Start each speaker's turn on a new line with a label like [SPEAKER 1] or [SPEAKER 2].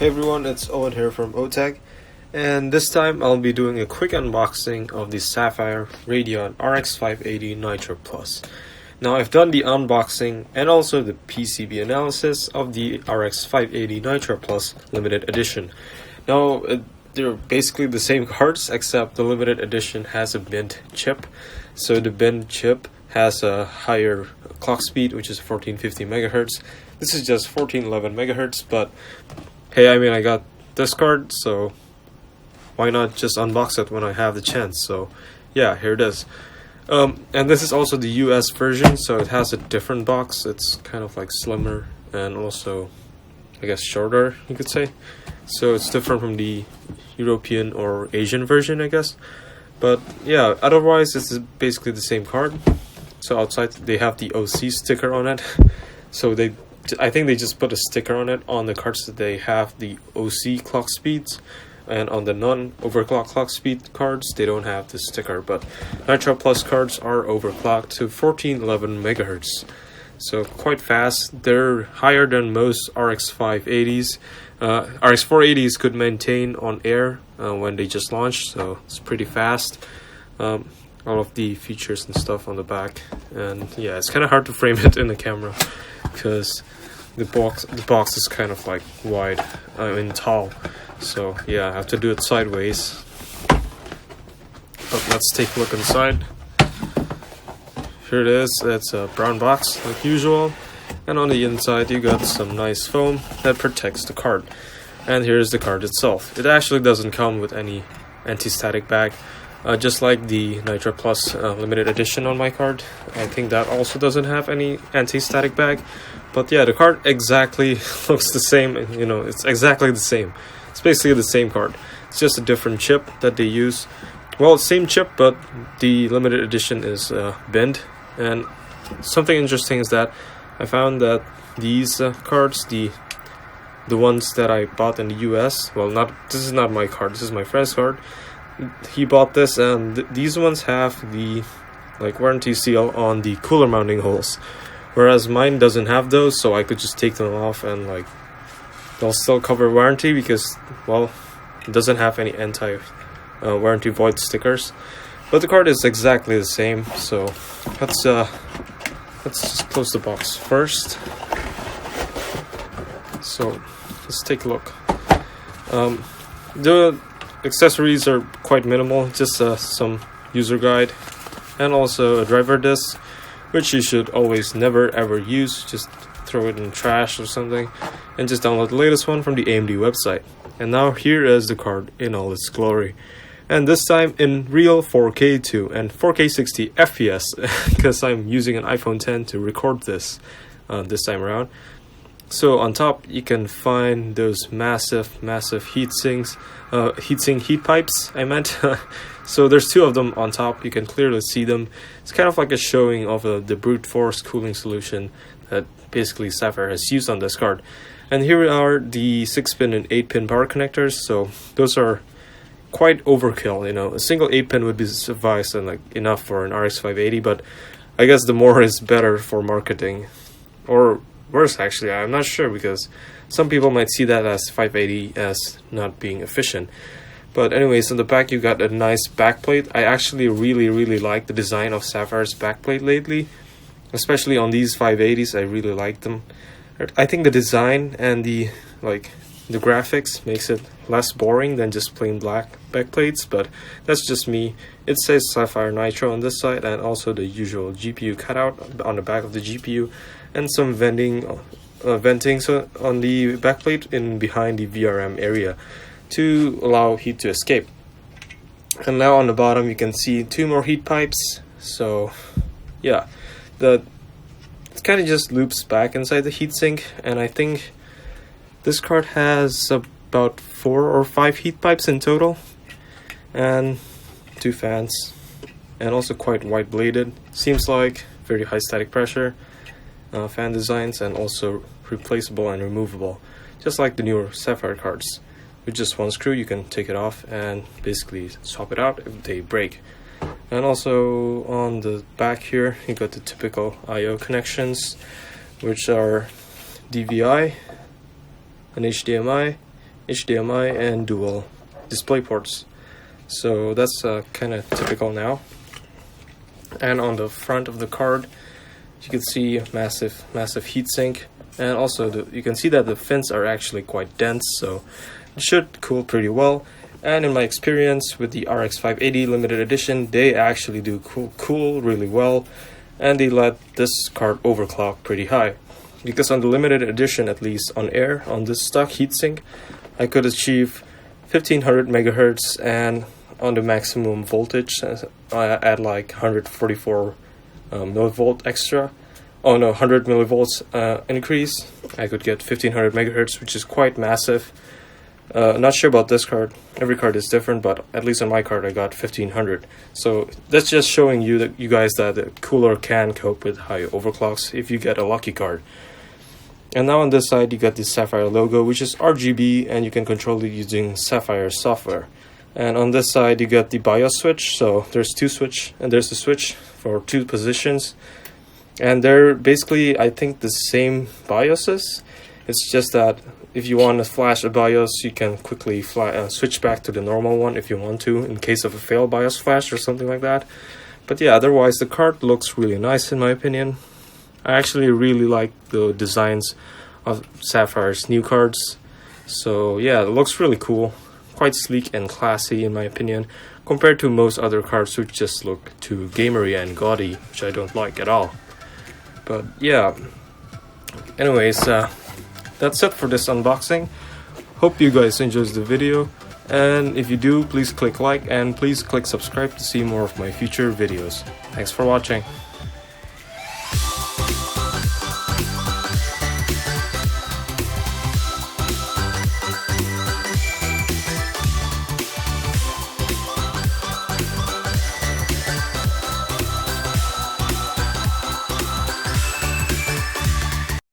[SPEAKER 1] Hey everyone, it's Owen here from OTech, and this time I'll be doing a quick unboxing of the Sapphire Radeon RX 580 Nitro Plus. Now I've done the unboxing and also the PCB analysis of the RX 580 Nitro Plus limited edition. Now they're basically the same cards except the limited edition has a bent chip. So the bent chip has a higher clock speed, which is 1450 megahertz. This is just 1411 megahertz, but hey, I got this card, so why not just unbox it when I have the chance? So yeah, here it is. And this is also the US version, so it has a different box. It's kind of like slimmer and also, I guess, shorter, you could say. So it's different from the European or Asian version, I guess. But yeah, otherwise it's basically the same card. So outside they have the OC sticker on it. So I think they just put a sticker on it on the cards that they have the OC clock speeds, and on the non-overclock clock speed cards they don't have the sticker. But Nitro Plus cards are overclocked to 1411 megahertz, so quite fast. They're higher than most RX 580s. RX 480s could maintain on air when they just launched, so it's pretty fast. All of the features and stuff on the back, and yeah, it's kind of hard to frame it in the camera because the box is kind of like wide, tall. So yeah, I have to do it sideways. But let's take a look inside. Here it is. It's a brown box like usual, and on the inside you got some nice foam that protects the card. And here's the card itself. It actually doesn't come with any anti-static bag, just like the Nitro Plus limited edition on my card. I think that also doesn't have any anti-static bag. But yeah, the card exactly looks the same. It's exactly the same. It's basically the same card. It's just a different chip that they use. Well, same chip, but the limited edition is bent. And something interesting is that I found that these cards, the ones that I bought in the US, this is not my card. This is my friend's card. He bought this, and these ones have the warranty seal on the cooler mounting holes, whereas mine doesn't have those. So I could just take them off and they'll still cover warranty because it doesn't have any anti warranty void stickers. But the card is exactly the same. So let's just close the box first. So let's take a look. The accessories are quite minimal, just some user guide and also a driver disc, which you should always never ever use. Just throw it in trash or something and just download the latest one from the AMD website. And now here is the card in all its glory, and this time in real 4K too, and 4K 60 FPS because I'm using an iPhone 10 to record this this time around. So on top you can find those massive heat pipes, I meant. So there's two of them on top. You can clearly see them. It's kind of like a showing of the brute force cooling solution that basically Sapphire has used on this card. And here are the 6-pin and 8-pin power connectors. So those are quite overkill. A single 8-pin would be suffice and enough for an RX 580, but I guess the more is better for marketing, or worse actually, I'm not sure, because some people might see that as 580 as not being efficient. But anyways, in the back you got a nice backplate. I actually really like the design of Sapphire's backplate lately, especially on these 580s. I really like them. I think the design and the graphics makes it less boring than just plain black backplates, but that's just me. It says Sapphire Nitro on this side, and also the usual GPU cutout on the back of the GPU, and some venting so on the backplate in behind the VRM area to allow heat to escape. And now on the bottom you can see two more heat pipes. So yeah, it kind of just loops back inside the heatsink, and I think this card has about 4 or 5 heat pipes in total, and 2 fans, and also quite wide bladed. Seems like very high static pressure fan designs, and also replaceable and removable, just like the newer Sapphire cards. With just one screw you can take it off and basically swap it out if they break. And also on the back here you got the typical I/O connections, which are DVI, an HDMI, HDMI, and dual display ports. So that's kind of typical now. And on the front of the card, you can see massive heatsink, and also you can see that the fins are actually quite dense, so it should cool pretty well. And in my experience with the RX 580 limited edition, they actually do cool really well, and they let this card overclock pretty high. Because on the limited edition, at least on air, on this stock heatsink, I could achieve 1500 megahertz, and on the maximum voltage, at like 144 millivolt extra. Oh no, 100 millivolts increase, I could get 1500 megahertz, which is quite massive. Not sure about this card. Every card is different, but at least on my card I got 1500. So that's just showing you that you guys that the cooler can cope with high overclocks if you get a lucky card. And now on this side you got the Sapphire logo, which is RGB, and you can control it using Sapphire software. And on this side you got the BIOS switch, so there's two switch, and there's the switch for two positions. And they're basically, I think, the same BIOSes. It's just that if you want to flash a BIOS, you can quickly switch back to the normal one if you want to, in case of a failed BIOS flash or something like that. But yeah, otherwise the card looks really nice in my opinion. I actually really like the designs of Sapphire's new cards. So yeah, it looks really cool. Quite sleek and classy in my opinion, compared to most other cards which just look too gamery and gaudy, which I don't like at all. But yeah, anyways, that's it for this unboxing. Hope you guys enjoyed the video, and if you do, please click like and please click subscribe to see more of my future videos. Thanks for watching.